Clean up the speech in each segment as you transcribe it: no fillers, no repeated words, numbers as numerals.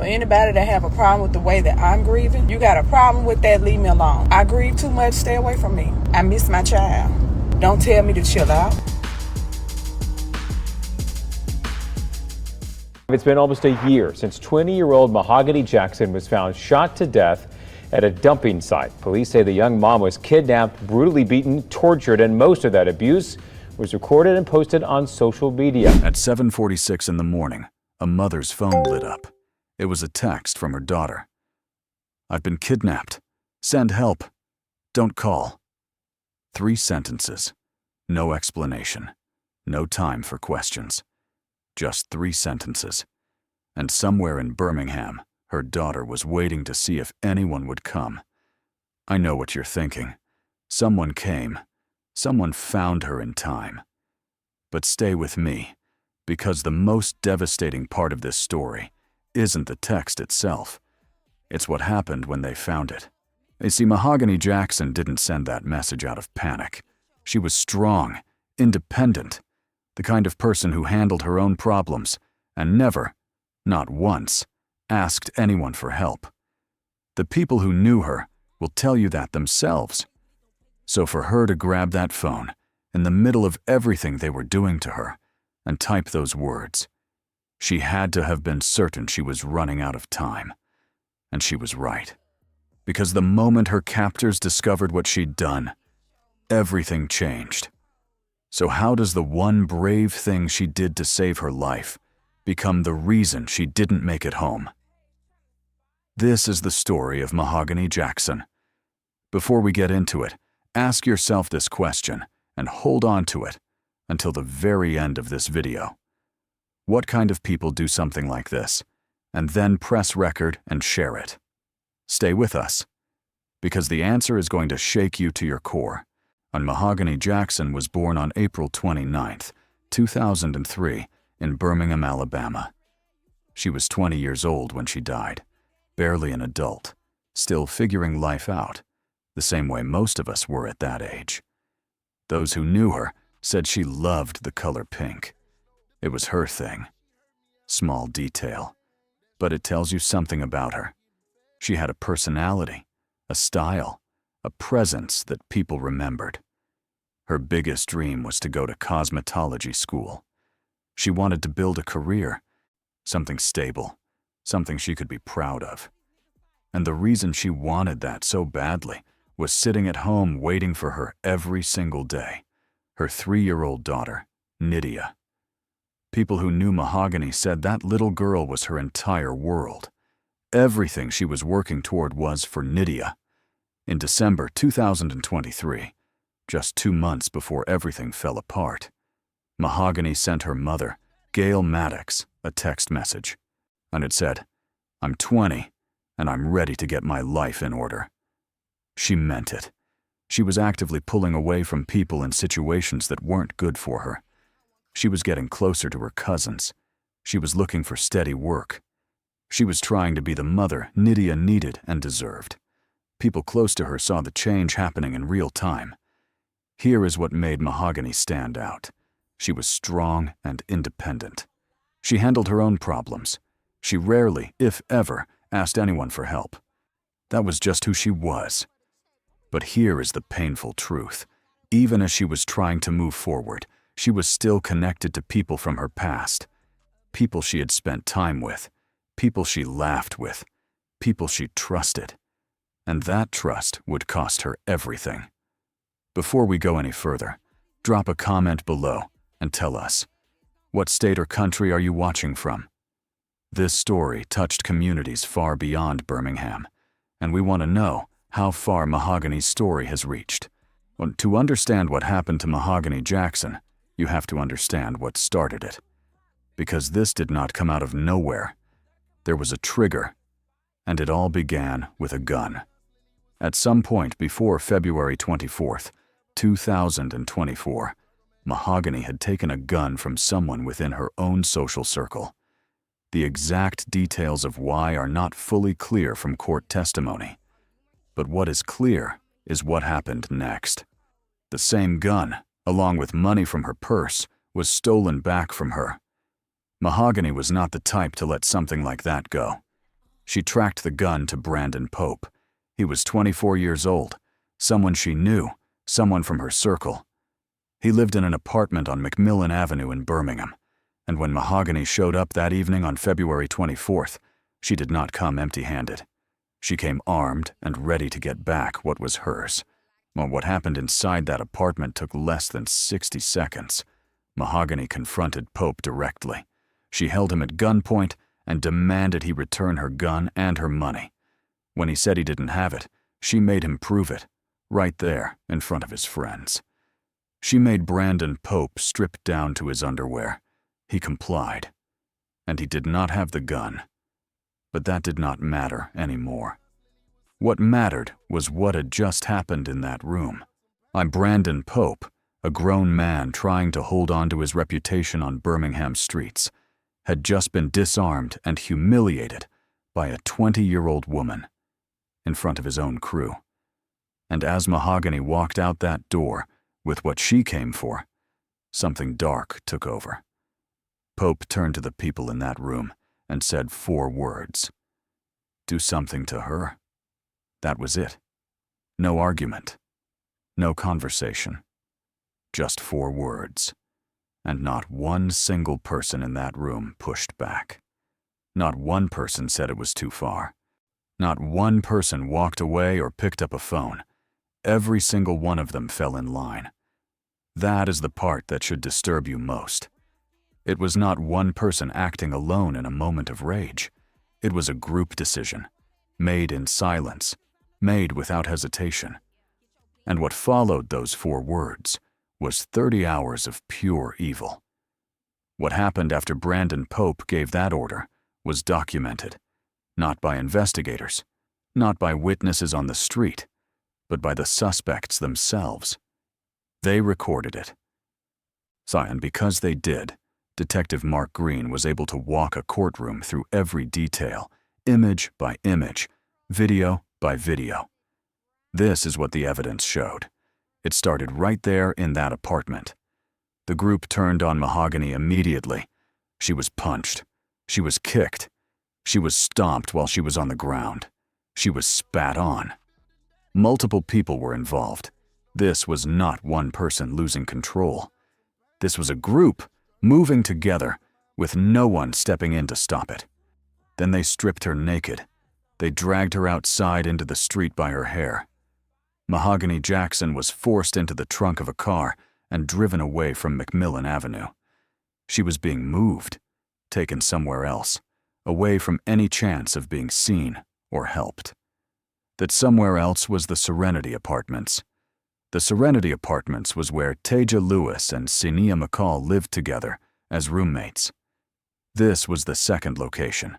For anybody that have a problem with the way that I'm grieving, you got a problem with that, leave me alone. I grieve too much, stay away from me. I miss my child. Don't tell me to chill out. It's been almost a year since 20-year-old Mahogany Jackson was found shot to death at a dumping site. Police say the young mom was kidnapped, brutally beaten, tortured, and most of that abuse was recorded and posted on social media. At 7:46 in the morning, a mother's phone lit up. It was a text from her daughter. "I've been kidnapped. Send help. Don't call." 3 sentences. No explanation. No time for questions. Just 3 sentences. And somewhere in Birmingham, her daughter was waiting to see if anyone would come. I know what you're thinking. Someone came. Someone found her in time. But stay with me, because the most devastating part of this story isn't the text itself. It's what happened when they found it. You see, Mahogany Jackson didn't send that message out of panic. She was strong, independent, the kind of person who handled her own problems and never, not once, asked anyone for help. The people who knew her will tell you that themselves. So for her to grab that phone in the middle of everything they were doing to her and type those words, she had to have been certain she was running out of time. And she was right. Because the moment her captors discovered what she'd done, everything changed. So how does the one brave thing she did to save her life become the reason she didn't make it home? This is the story of Mahogany Jackson. Before we get into it, ask yourself this question and hold on to it until the very end of this video. What kind of people do something like this, and then press record and share it? Stay with us, because the answer is going to shake you to your core. And Mahogany Jackson was born on April 29th, 2003, in Birmingham, Alabama. She was 20 years old when she died, barely an adult, still figuring life out, the same way most of us were at that age. Those who knew her said she loved the color pink. It was her thing. Small detail, but it tells you something about her. She had a personality, a style, a presence that people remembered. Her biggest dream was to go to cosmetology school. She wanted to build a career, something stable, something she could be proud of. And the reason she wanted that so badly was sitting at home waiting for her every single day, her 3-year-old daughter, Nydia. People who knew Mahogany said that little girl was her entire world. Everything she was working toward was for Nydia. In December 2023, just 2 months before everything fell apart, Mahogany sent her mother, Gail Maddox, a text message. And it said, "I'm 20, and I'm ready to get my life in order." She meant it. She was actively pulling away from people in situations that weren't good for her. She was getting closer to her cousins. She was looking for steady work. She was trying to be the mother Nydia needed and deserved. People close to her saw the change happening in real time. Here is what made Mahogany stand out. She was strong and independent. She handled her own problems. She rarely, if ever, asked anyone for help. That was just who she was. But here is the painful truth. Even as she was trying to move forward, she was still connected to people from her past. People she had spent time with. People she laughed with. People she trusted. And that trust would cost her everything. Before we go any further, drop a comment below and tell us, what state or country are you watching from? This story touched communities far beyond Birmingham, and we want to know how far Mahogany's story has reached. Well, to understand what happened to Mahogany Jackson, you have to understand what started it. Because this did not come out of nowhere. There was a trigger, and it all began with a gun. At some point before February 24th, 2024, Mahogany had taken a gun from someone within her own social circle. The exact details of why are not fully clear from court testimony. But what is clear is what happened next. The same gun, along with money from her purse, was stolen back from her. Mahogany was not the type to let something like that go. She tracked the gun to Brandon Pope. He was 24 years old, someone she knew, someone from her circle. He lived in an apartment on McMillan Avenue in Birmingham, and when Mahogany showed up that evening on February 24th, she did not come empty-handed. She came armed and ready to get back what was hers. Well, what happened inside that apartment took less than 60 seconds. Mahogany confronted Pope directly. She held him at gunpoint and demanded he return her gun and her money. When he said he didn't have it, she made him prove it, right there in front of his friends. She made Brandon Pope strip down to his underwear. He complied, and he did not have the gun. But that did not matter anymore. What mattered was what had just happened in that room. I'm Brandon Pope, a grown man trying to hold on to his reputation on Birmingham streets, had just been disarmed and humiliated by a 20-year-old woman in front of his own crew. And as Mahogany walked out that door with what she came for, something dark took over. Pope turned to the people in that room and said 4 words. Do something to her. That was it. No argument. No conversation. Just 4 words. And not one single person in that room pushed back. Not one person said it was too far. Not one person walked away or picked up a phone. Every single one of them fell in line. That is the part that should disturb you most. It was not one person acting alone in a moment of rage. It was a group decision, made in silence, made without hesitation. And what followed those 4 words was 30 hours of pure evil. What happened after Brandon Pope gave that order was documented, not by investigators, not by witnesses on the street, but by the suspects themselves. They recorded it. And because they did, Detective Mark Green was able to walk a courtroom through every detail, image by image, video by video. This is what the evidence showed. It started right there in that apartment. The group turned on Mahogany immediately. She was punched. She was kicked. She was stomped while she was on the ground. She was spat on. Multiple people were involved. This was not one person losing control. This was a group moving together with no one stepping in to stop it. Then they stripped her naked. They dragged her outside into the street by her hair. Mahogany Jackson was forced into the trunk of a car and driven away from McMillan Avenue. She was being moved, taken somewhere else, away from any chance of being seen or helped. That somewhere else was the Serenity Apartments. The Serenity Apartments was where Taja Lewis and Sinia McCall lived together as roommates. This was the second location.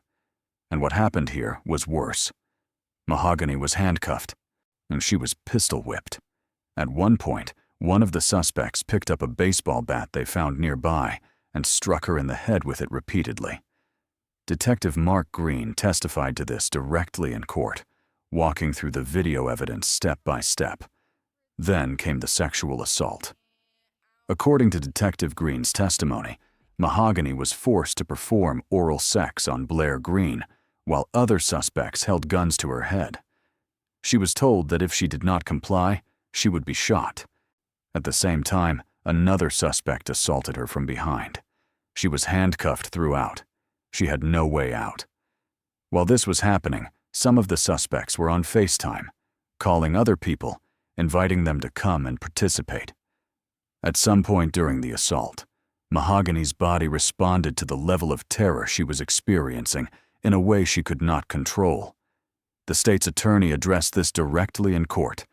And what happened here was worse. Mahogany was handcuffed, and she was pistol whipped. At one point, one of the suspects picked up a baseball bat they found nearby and struck her in the head with it repeatedly. Detective Mark Green testified to this directly in court, walking through the video evidence step by step. Then came the sexual assault. According to Detective Green's testimony, Mahogany was forced to perform oral sex on Blair Green, while other suspects held guns to her head. She was told that if she did not comply, she would be shot. At the same time, another suspect assaulted her from behind. She was handcuffed throughout. She had no way out. While this was happening, some of the suspects were on FaceTime, calling other people, inviting them to come and participate. At some point during the assault, Mahogany's body responded to the level of terror she was experiencing in a way she could not control. The state's attorney addressed this directly in court,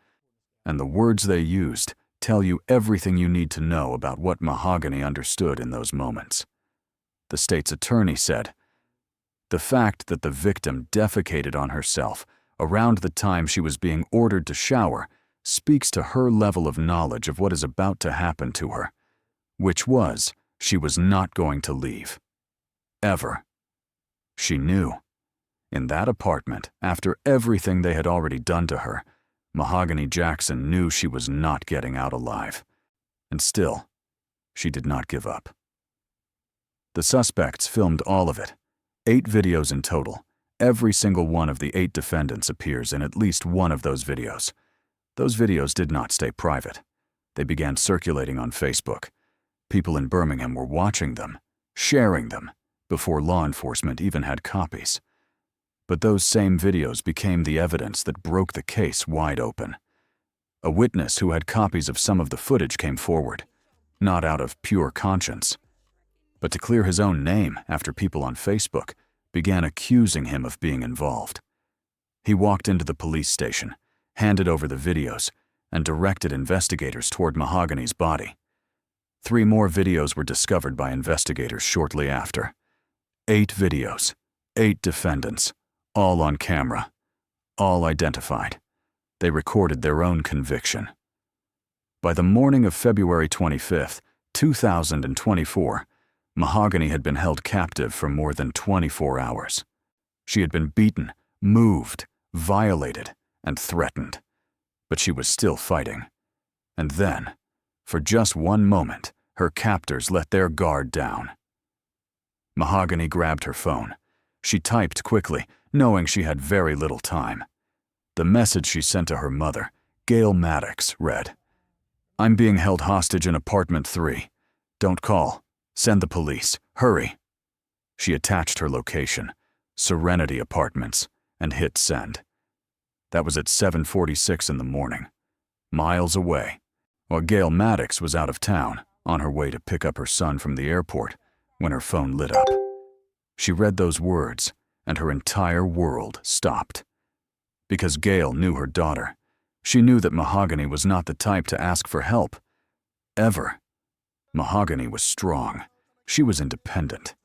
and the words they used tell you everything you need to know about what Mahogany understood in those moments. The state's attorney said, "The fact that the victim defecated on herself around the time she was being ordered to shower speaks to her level of knowledge of what is about to happen to her, which was she was not going to leave. Ever. She knew. In that apartment, after everything they had already done to her, Mahogany Jackson knew she was not getting out alive. And still, she did not give up. The suspects filmed all of it, 8 videos in total, Every single one of the 8 defendants appears in at least one of those videos. Those videos did not stay private. They began circulating on Facebook. People in Birmingham were watching them, sharing them, before law enforcement even had copies. But those same videos became the evidence that broke the case wide open. A witness who had copies of some of the footage came forward, not out of pure conscience, but to clear his own name after people on Facebook began accusing him of being involved. He walked into the police station, handed over the videos, and directed investigators toward Mahogany's body. 3 more videos were discovered by investigators shortly after. 8 videos, 8 defendants, all on camera, all identified. They recorded their own conviction. By the morning of February 25, 2024, Mahogany had been held captive for more than 24 hours. She had been beaten, moved, violated, and threatened. But she was still fighting. And then, for just one moment, her captors let their guard down. Mahogany grabbed her phone. She typed quickly, knowing she had very little time. The message she sent to her mother, Gail Maddox, read, "I'm being held hostage in apartment 3. Don't call. Send the police. Hurry." She attached her location, Serenity Apartments, and hit send. That was at 7:46 in the morning, miles away, while Gail Maddox was out of town, on her way to pick up her son from the airport, when her phone lit up. She read those words, and her entire world stopped. Because Gail knew her daughter. She knew that Mahogany was not the type to ask for help. Ever. Mahogany was strong. She was independent.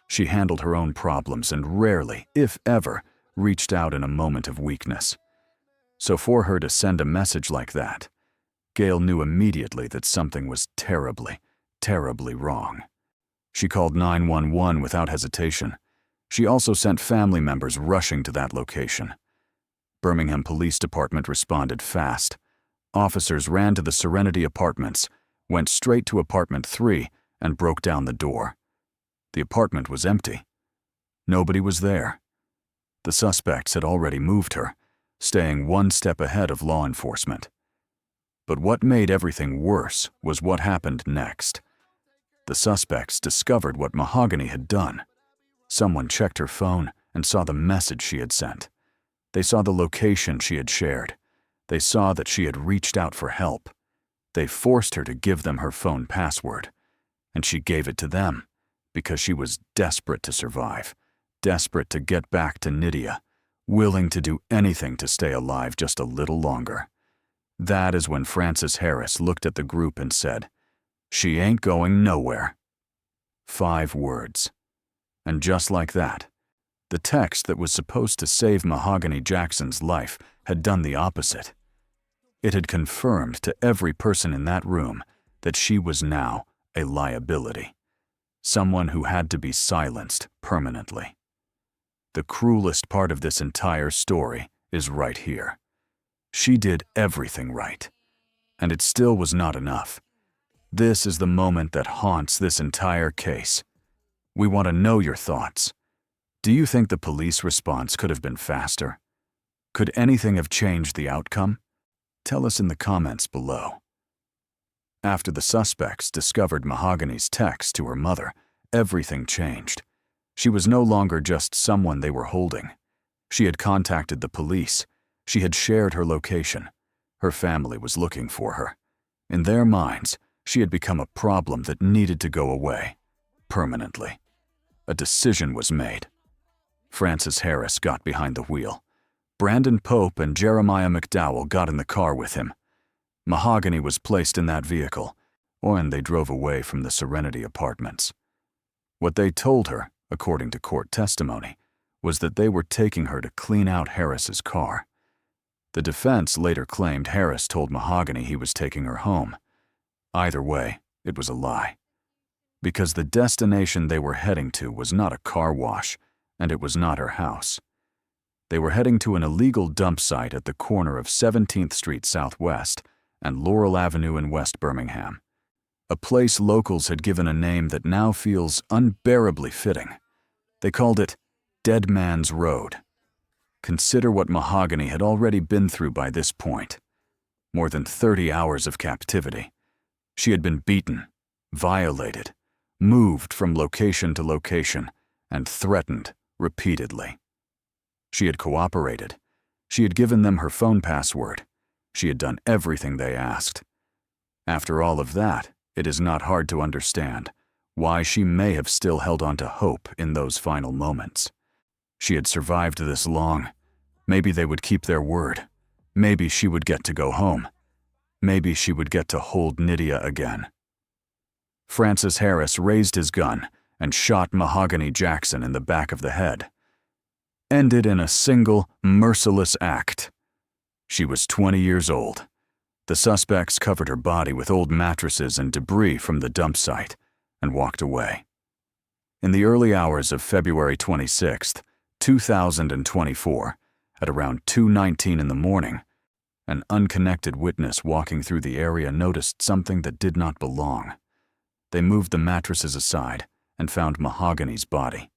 She handled her own problems and rarely, if ever, reached out in a moment of weakness. So for her to send a message like that, Gail knew immediately that something was terribly, terribly wrong. She called 911 without hesitation. She also sent family members rushing to that location. Birmingham Police Department responded fast. Officers ran to the Serenity Apartments, went straight to apartment 3, and broke down the door. The apartment was empty. Nobody was there. The suspects had already moved her, staying one step ahead of law enforcement. But what made everything worse was what happened next. The suspects discovered what Mahogany had done. Someone checked her phone and saw the message she had sent. They saw the location she had shared. They saw that she had reached out for help. They forced her to give them her phone password. And she gave it to them because she was desperate to survive, desperate to get back to Nydia, willing to do anything to stay alive just a little longer. That is when Frances Harris looked at the group and said, "She ain't going nowhere." 5 words. And just like that, the text that was supposed to save Mahogany Jackson's life had done the opposite. It had confirmed to every person in that room that she was now a liability, someone who had to be silenced permanently. The cruelest part of this entire story is right here. She did everything right, and it still was not enough. This is the moment that haunts this entire case. We want to know your thoughts. Do you think the police response could have been faster? Could anything have changed the outcome? Tell us in the comments below. After the suspects discovered Mahogany's text to her mother, everything changed. She was no longer just someone they were holding. She had contacted the police. She had shared her location. Her family was looking for her. In their minds, she had become a problem that needed to go away, permanently. A decision was made. Frances Harris got behind the wheel. Brandon Pope and Jeremiah McDowell got in the car with him. Mahogany was placed in that vehicle, and they drove away from the Serenity Apartments. What they told her, according to court testimony, was that they were taking her to clean out Harris's car. The defense later claimed Harris told Mahogany he was taking her home. Either way, it was a lie. Because the destination they were heading to was not a car wash, and it was not her house. They were heading to an illegal dump site at the corner of 17th Street Southwest and Laurel Avenue in West Birmingham, a place locals had given a name that now feels unbearably fitting. They called it Dead Man's Road. Consider what Mahogany had already been through by this point. More than 30 hours of captivity. She had been beaten, violated, moved from location to location, and threatened repeatedly. She had cooperated. She had given them her phone password. She had done everything they asked. After all of that, it is not hard to understand why she may have still held on to hope in those final moments. She had survived this long. Maybe they would keep their word. Maybe she would get to go home. Maybe she would get to hold Nydia again. Francis Harris raised his gun and shot Mahogany Jackson in the back of the head. Ended in a single, merciless act. She was 20 years old. The suspects covered her body with old mattresses and debris from the dump site and walked away. In the early hours of February 26, 2024, at around 2:19 in the morning, an unconnected witness walking through the area noticed something that did not belong. They moved the mattresses aside and found Mahogany's body.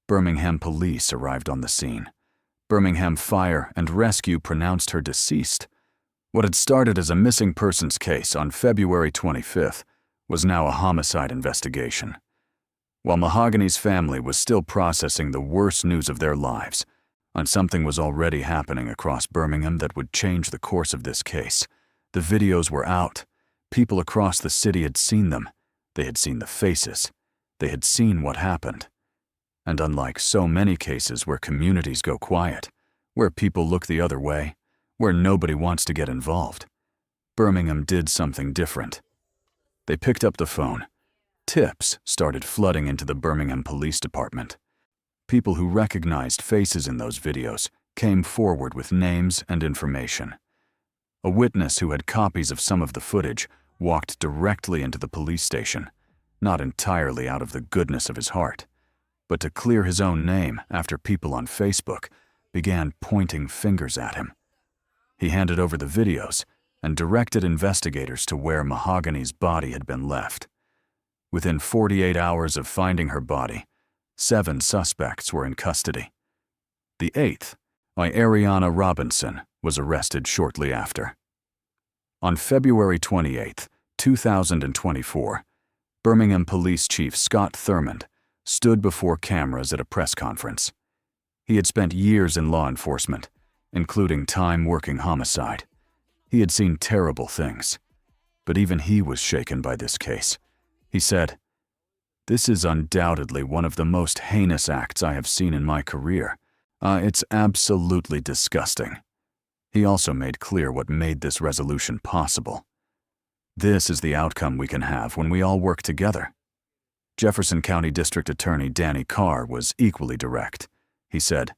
Birmingham police arrived on the scene. Birmingham Fire and Rescue pronounced her deceased. What had started as a missing persons case on February 25th was now a homicide investigation. While Mahogany's family was still processing the worst news of their lives, and something was already happening across Birmingham that would change the course of this case. The videos were out. People across the city had seen them. They had seen the faces. They had seen what happened. And unlike so many cases where communities go quiet, where people look the other way, where nobody wants to get involved, Birmingham did something different. They picked up the phone. Tips started flooding into the Birmingham Police Department. People who recognized faces in those videos came forward with names and information. A witness who had copies of some of the footage walked directly into the police station, not entirely out of the goodness of his heart, but to clear his own name after people on Facebook began pointing fingers at him. He handed over the videos and directed investigators to where Mahogany's body had been left. Within 48 hours of finding her body, 7 suspects were in custody. The 8th, Ariana Robinson, was arrested shortly after. On February 28, 2024, Birmingham Police Chief Scott Thurmond stood before cameras at a press conference. He had spent years in law enforcement, including time working homicide. He had seen terrible things, but even he was shaken by this case. He said, "This is undoubtedly one of the most heinous acts I have seen in my career. It's absolutely disgusting." He also made clear what made this resolution possible. This is the outcome we can have when we all work together. Jefferson County District Attorney Danny Carr was equally direct. He said,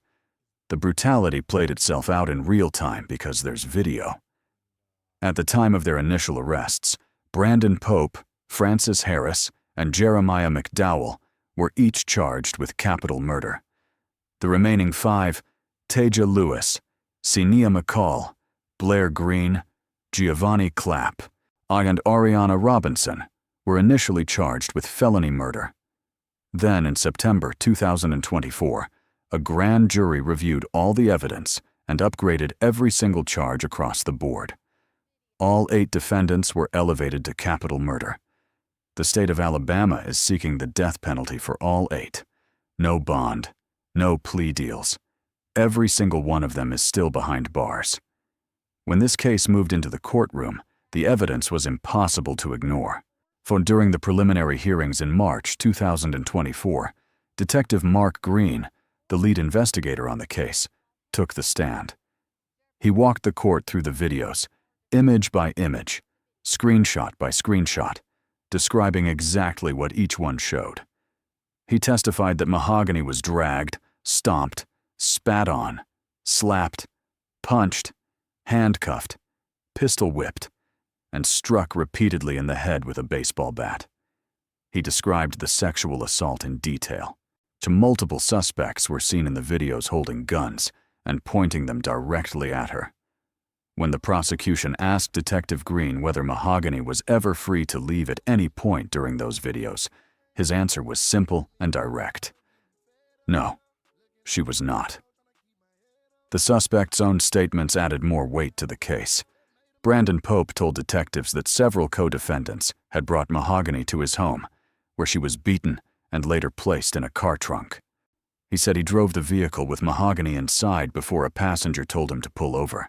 "The brutality played itself out in real time because there's video." At the time of their initial arrests, Brandon Pope, Francis Harris, and Jeremiah McDowell were each charged with capital murder. The remaining 5, Taja Lewis, Senia McCall, Blair Green, Giovanni Clapp, and Ariana Robinson, were initially charged with felony murder. Then, in September 2024, a grand jury reviewed all the evidence and upgraded every single charge across the board. All 8 defendants were elevated to capital murder. The state of Alabama is seeking the death penalty for all 8. No bond, no plea deals. Every single one of them is still behind bars. When this case moved into the courtroom, the evidence was impossible to ignore. For during the preliminary hearings in March 2024, Detective Mark Green, the lead investigator on the case, took the stand. He walked the court through the videos, image by image, screenshot by screenshot, describing exactly what each one showed. He testified that Mahogany was dragged, stomped, spat on, slapped, punched, handcuffed, pistol whipped, and struck repeatedly in the head with a baseball bat. He described the sexual assault in detail. Multiple suspects were seen in the videos holding guns and pointing them directly at her. When the prosecution asked Detective Green whether Mahogany was ever free to leave at any point during those videos, his answer was simple and direct. No, she was not. The suspect's own statements added more weight to the case. Brandon Pope told detectives that several co-defendants had brought Mahogany to his home, where she was beaten and later placed in a car trunk. He said he drove the vehicle with Mahogany inside before a passenger told him to pull over.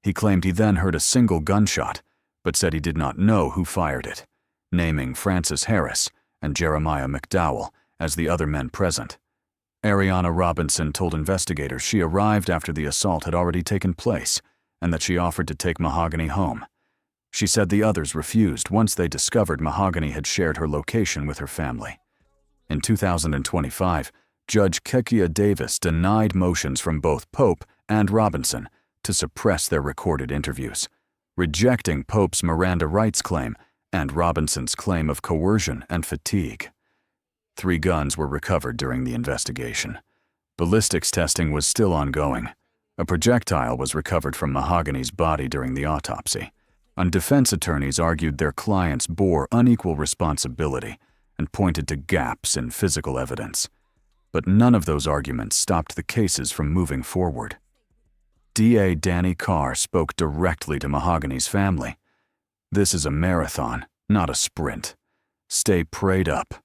He claimed he then heard a single gunshot, but said he did not know who fired it, naming Francis Harris and Jeremiah McDowell as the other men present. Ariana Robinson told investigators she arrived after the assault had already taken place and that she offered to take Mahogany home. She said the others refused once they discovered Mahogany had shared her location with her family. In 2025, Judge Kekia Davis denied motions from both Pope and Robinson to suppress their recorded interviews, rejecting Pope's Miranda rights claim and Robinson's claim of coercion and fatigue. 3 guns were recovered during the investigation. Ballistics testing was still ongoing. A projectile was recovered from Mahogany's body during the autopsy, and defense attorneys argued their clients bore unequal responsibility and pointed to gaps in physical evidence. But none of those arguments stopped the cases from moving forward. DA Danny Carr spoke directly to Mahogany's family. "This is a marathon, not a sprint. Stay prayed up.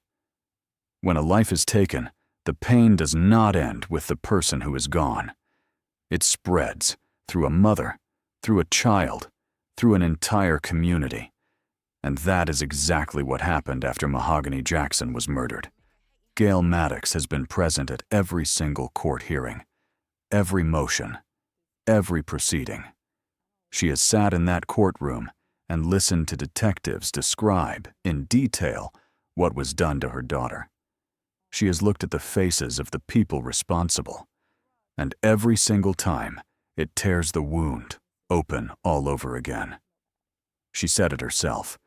When a life is taken, the pain does not end with the person who is gone. It spreads through a mother, through a child, through an entire community. And that is exactly what happened after Mahogany Jackson was murdered." Gail Maddox has been present at every single court hearing, every motion, every proceeding. She has sat in that courtroom and listened to detectives describe in detail what was done to her daughter. She has looked at the faces of the people responsible, and every single time it tears the wound open all over again. She said it herself.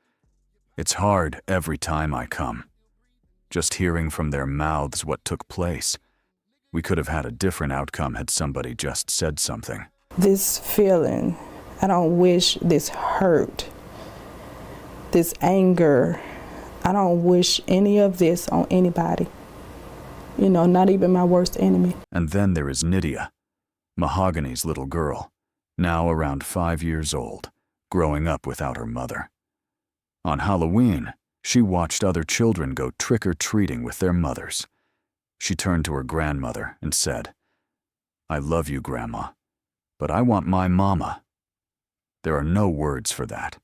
"It's hard every time I come. Just hearing from their mouths what took place. We could have had a different outcome had somebody just said something." This feeling, I don't wish this hurt, this anger, I don't wish any of this on anybody. Not even my worst enemy. And then there is Nydia, Mahogany's little girl, now around 5 years old, growing up without her mother. On Halloween, she watched other children go trick-or-treating with their mothers. She turned to her grandmother and said, "I love you, Grandma, but I want my mama." There are no words for that.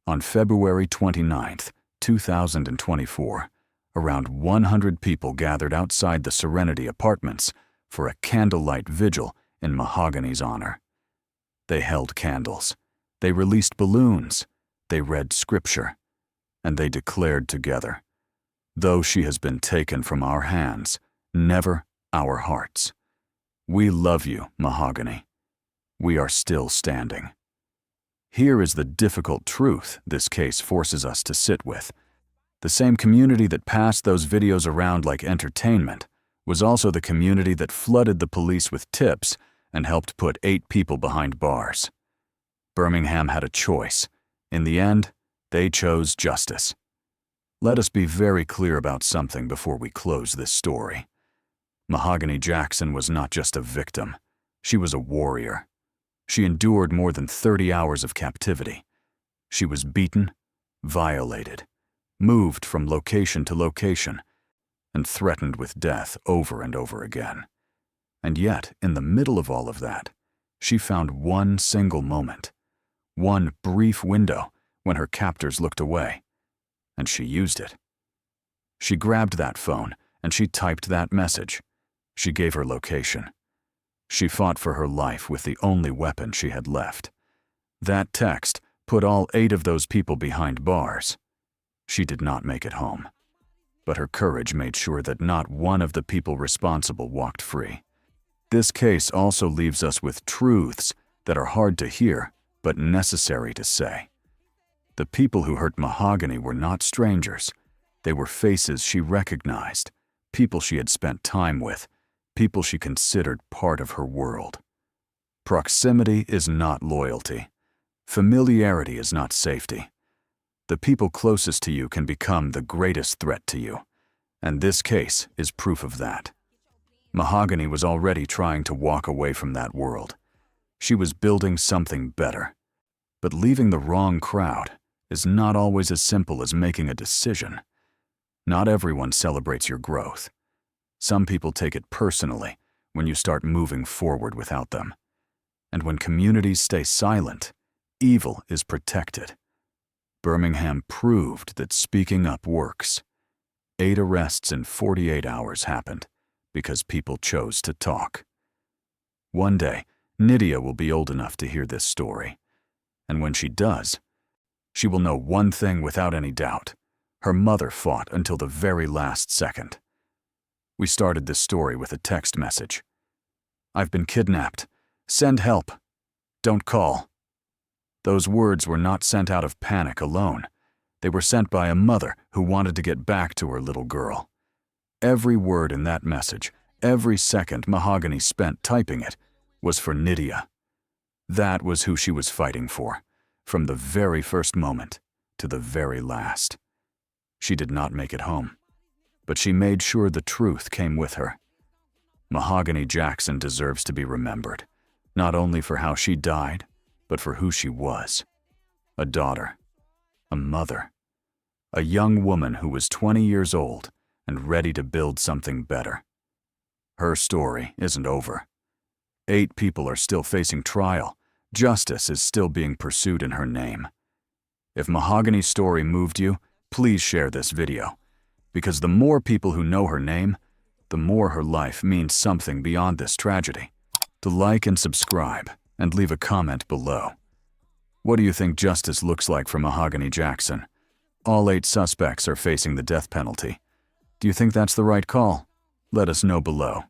On February 29th, 2024, around 100 people gathered outside the Serenity Apartments for a candlelight vigil in Mahogany's honor. They held candles, they released balloons, they read scripture, and they declared together, "Though she has been taken from our hands, never our hearts. We love you, Mahogany. We are still standing." Here is the difficult truth this case forces us to sit with. The same community that passed those videos around like entertainment was also the community that flooded the police with tips and helped put 8 people behind bars. Birmingham had a choice. In the end, they chose justice. Let us be very clear about something before we close this story. Mahogany Jackson was not just a victim. She was a warrior. She endured more than 30 hours of captivity. She was beaten, violated, moved from location to location, and threatened with death over and over again. And yet, in the middle of all of that, she found one single moment, one brief window when her captors looked away, and she used it. She grabbed that phone and she typed that message. She gave her location. She fought for her life with the only weapon she had left. That text put all 8 of those people behind bars. She did not make it home. But her courage made sure that not one of the people responsible walked free. This case also leaves us with truths that are hard to hear, but necessary to say. The people who hurt Mahogany were not strangers. They were faces she recognized, people she had spent time with, people she considered part of her world. Proximity is not loyalty. Familiarity is not safety. The people closest to you can become the greatest threat to you, and this case is proof of that. Mahogany was already trying to walk away from that world. She was building something better. But leaving the wrong crowd is not always as simple as making a decision. Not everyone celebrates your growth. Some people take it personally when you start moving forward without them. And when communities stay silent, evil is protected. Birmingham proved that speaking up works. 8 arrests in 48 hours happened because people chose to talk. One day, Nydia will be old enough to hear this story. And when she does, she will know one thing without any doubt. Her mother fought until the very last second. We started this story with a text message. "I've been kidnapped. Send help. Don't call." Those words were not sent out of panic alone. They were sent by a mother who wanted to get back to her little girl. Every word in that message, every second Mahogany spent typing it, was for Nydia. That was who she was fighting for, from the very first moment to the very last. She did not make it home, but she made sure the truth came with her. Mahogany Jackson deserves to be remembered, not only for how she died, but for who she was. A daughter, a mother, a young woman who was 20 years old and ready to build something better. Her story isn't over. 8 people are still facing trial. Justice is still being pursued in her name. If Mahogany's story moved you, please share this video, because the more people who know her name, the more her life means something beyond this tragedy. To like and subscribe, and leave a comment below. What do you think justice looks like for Mahogany Jackson? All 8 suspects are facing the death penalty. Do you think that's the right call? Let us know below.